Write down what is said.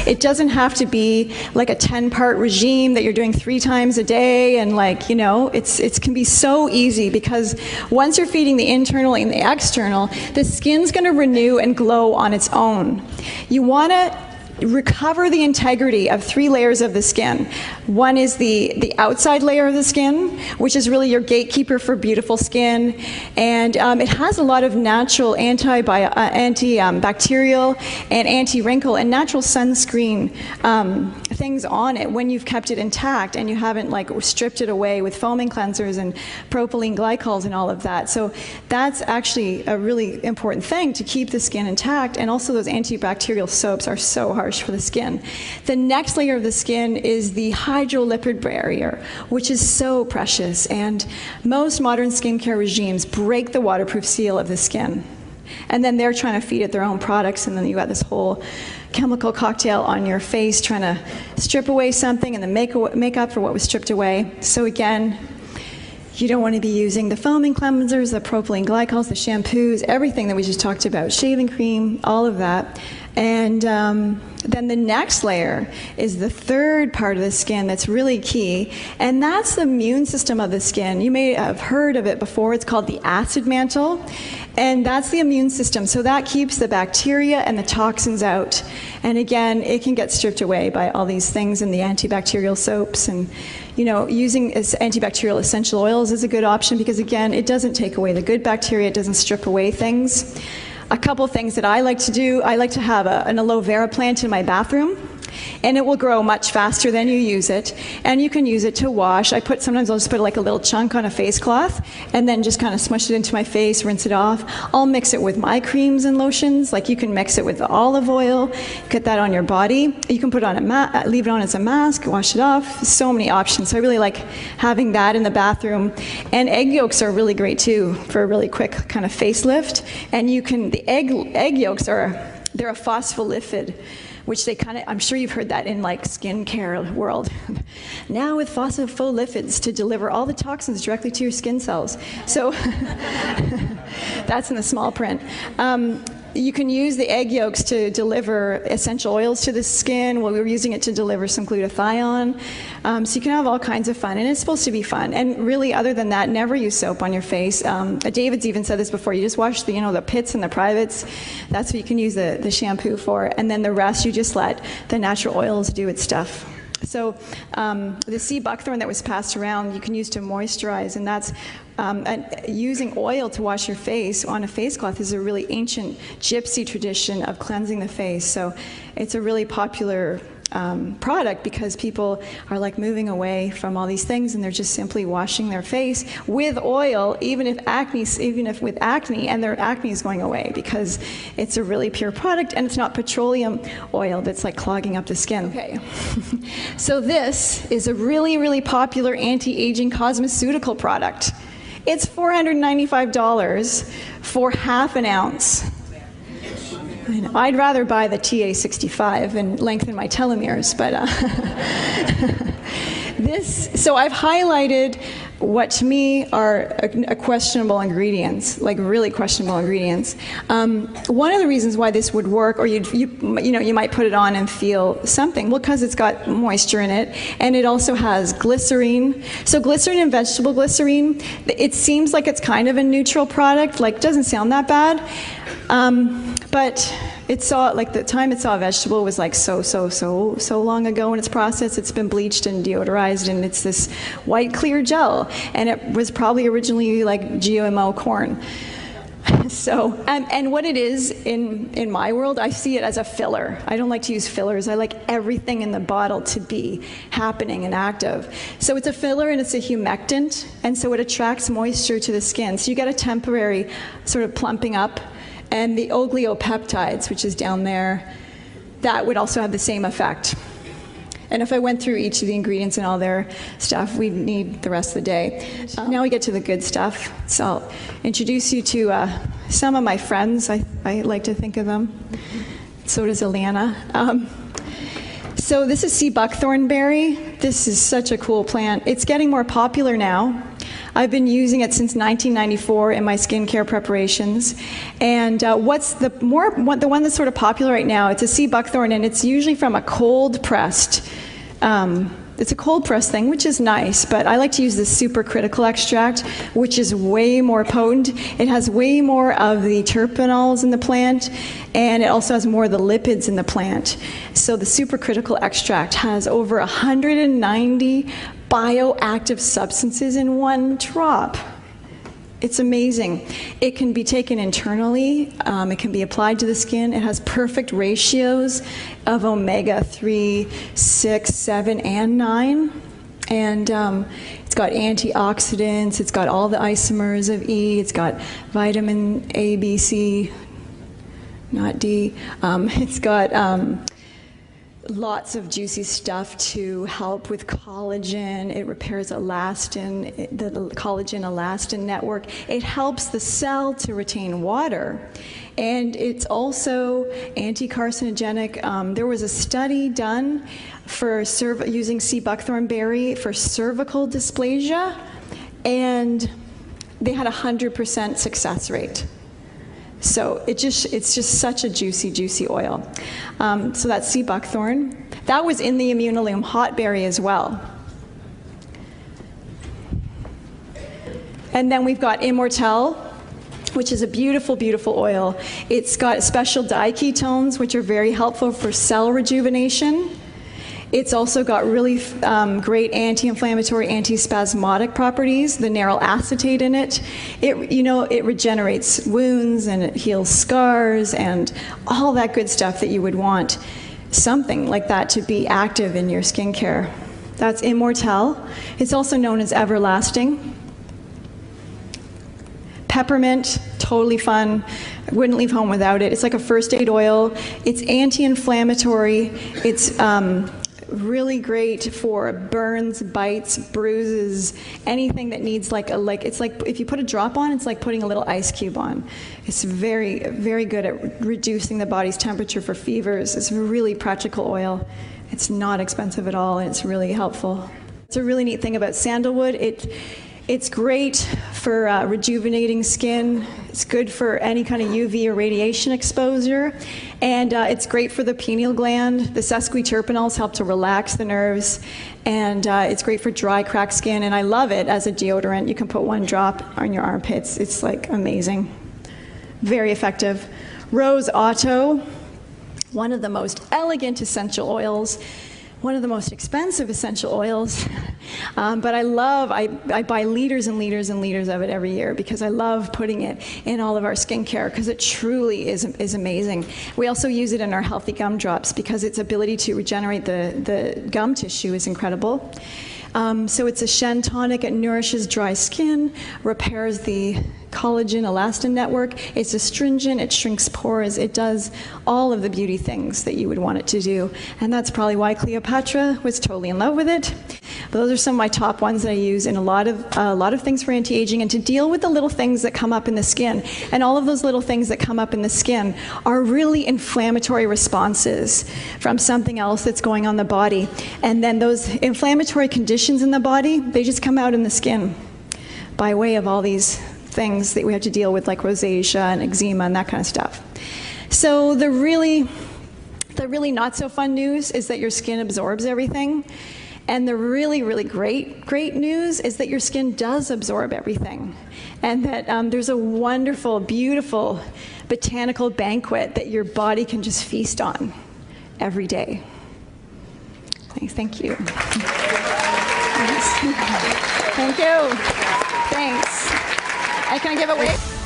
it doesn't have to be like a 10-part regime that you're doing 3 times a day, and like, you know, it can be so easy, because once you're feeding the internal and the external, the skin's going to renew and glow on its own. You want to recover the integrity of 3 layers of the skin. One is the outside layer of the skin, which is really your gatekeeper for beautiful skin, and it has a lot of natural antibacterial and anti-wrinkle and natural sunscreen things on it when you've kept it intact and you haven't like stripped it away with foaming cleansers and propylene glycols and all of that. So that's actually a really important thing to keep the skin intact, and also those antibacterial soaps are so harsh for the skin. The next layer of the skin is the hydrolipid barrier, which is so precious, and most modern skincare regimes break the waterproof seal of the skin. And then they're trying to feed it their own products, and then you got this whole chemical cocktail on your face trying to strip away something and then make up for what was stripped away. So again, you don't want to be using the foaming cleansers, the propylene glycols, the shampoos, everything that we just talked about, shaving cream, all of that. And then the next layer is the third part of the skin that's really key, and that's the immune system of the skin. You may have heard of it before. It's called the acid mantle, and that's the immune system. So that keeps the bacteria and the toxins out. And again, it can get stripped away by all these things and the antibacterial soaps, and you know, using antibacterial essential oils is a good option, because again, it doesn't take away the good bacteria, it doesn't strip away things. A couple things that I like to do, I like to have an aloe vera plant in my bathroom, and it will grow much faster than you use it, and you can use it to wash. Sometimes I'll just put like a little chunk on a face cloth and then just kind of smush it into my face, rinse it off. I'll mix it with my creams and lotions. Like you can mix it with the olive oil, get that on your body. You can put it on leave it on as a mask, wash it off. So many options. So I really like having that in the bathroom. And egg yolks are really great too for a really quick kind of facelift. And the egg yolks they're a phospholipid, which they kind of, I'm sure you've heard that in like skincare world. Now with phospholipids to deliver all the toxins directly to your skin cells. So that's in the small print. You can use the egg yolks to deliver essential oils to the skin. Well, we were using it to deliver some glutathione. So you can have all kinds of fun, and it's supposed to be fun. And really, other than that, never use soap on your face. David's even said this before. You just wash the pits and the privates. That's what you can use the shampoo for. And then the rest, you just let the natural oils do its stuff. So the sea buckthorn that was passed around, you can use to moisturize, and that's using oil to wash your face on a face cloth is a really ancient gypsy tradition of cleansing the face. So it's a really popular product, because people are like moving away from all these things, and they're just simply washing their face with oil, even if with acne, and their acne is going away, because it's a really pure product, and it's not petroleum oil that's like clogging up the skin. Okay. So this is a really, really popular anti-aging cosmeceutical product. It's $495 for half an ounce. I'd rather buy the TA65 and lengthen my telomeres, but so I've highlighted what to me are questionable ingredients, like really questionable ingredients. One of the reasons why this would work, or you might put it on and feel something, well, because it's got moisture in it, and it also has glycerine. So glycerine and vegetable glycerine, it seems like it's kind of a neutral product, like doesn't sound that bad. But the time it saw vegetable was like so long ago in its process. It's been bleached and deodorized, and it's this white clear gel, and it was probably originally like GMO corn. So, and what it is in my world, I see it as a filler. I don't like to use fillers. I like everything in the bottle to be happening and active. So it's a filler, and it's a humectant, and so it attracts moisture to the skin. So you get a temporary sort of plumping up. And the oligonucleotides, which is down there, that would also have the same effect. And if I went through each of the ingredients and all their stuff, we'd need the rest of the day. Now we get to the good stuff. So I'll introduce you to some of my friends. I like to think of them. So does Alana. So this is sea buckthorn berry. This is such a cool plant. It's getting more popular now. I've been using it since 1994 in my skincare preparations. And what's the one that's sort of popular right now, it's a sea buckthorn, and it's usually from a cold-pressed, it's a cold-pressed thing, which is nice, but I like to use the supercritical extract, which is way more potent. It has way more of the terpenols in the plant, and it also has more of the lipids in the plant. So the supercritical extract has over 190 bioactive substances in one drop. It's amazing. It can be taken internally. It can be applied to the skin. It has perfect ratios of omega-3, 6, 7, and 9. And it's got antioxidants. It's got all the isomers of E. It's got vitamin A, B, C, not D. It's got lots of juicy stuff to help with collagen. It repairs elastin, the collagen-elastin network. It helps the cell to retain water. And it's also anti-carcinogenic. There was a study done for using sea buckthorn berry for cervical dysplasia, and they had a 100% success rate. So it's just such a juicy, juicy oil. So that's sea buckthorn. That was in the Immunolume hot berry as well. And then we've got Immortelle, which is a beautiful, beautiful oil. It's got special diketones, which are very helpful for cell rejuvenation. It's also got really great anti-inflammatory, anti-spasmodic properties, the neryl acetate in it. It regenerates wounds and it heals scars and all that good stuff that you would want something like that to be active in your skincare. That's Immortelle. It's also known as Everlasting. Peppermint, totally fun. I wouldn't leave home without it. It's like a first aid oil. It's anti-inflammatory. It's really great for burns, bites, bruises, anything that needs it's like if you put a drop on, it's like putting a little ice cube on. It's very, very good at reducing the body's temperature for fevers. It's a really practical oil. It's not expensive at all, and it's really helpful. It's a really neat thing about sandalwood. It's great for rejuvenating skin. It's good for any kind of UV or radiation exposure. And it's great for the pineal gland. The sesquiterpenols help to relax the nerves. And it's great for dry, cracked skin. And I love it as a deodorant. You can put one drop on your armpits. It's like amazing. Very effective. Rose Otto, one of the most elegant essential oils. One of the most expensive essential oils, but I buy liters and liters and liters of it every year because I love putting it in all of our skincare because it truly is amazing. We also use it in our healthy gum drops because its ability to regenerate the gum tissue is incredible. So it's a Shen tonic. It nourishes dry skin, repairs the collagen elastin network. It's astringent. It shrinks pores. It does all of the beauty things that you would want it to do. And that's probably why Cleopatra was totally in love with it. But those are some of my top ones that I use in a lot of things for anti-aging and to deal with the little things that come up in the skin. And all of those little things that come up in the skin are really inflammatory responses from something else that's going on in the body. And then those inflammatory conditions in the body, they just come out in the skin by way of all these things that we have to deal with, like rosacea and eczema and that kind of stuff. So the really not so fun news is that your skin absorbs everything. And the really, really great news is that your skin does absorb everything. And that there's a wonderful, beautiful botanical banquet that your body can just feast on every day. Thank you. Thanks. Thank you. Thanks. Can I give it away?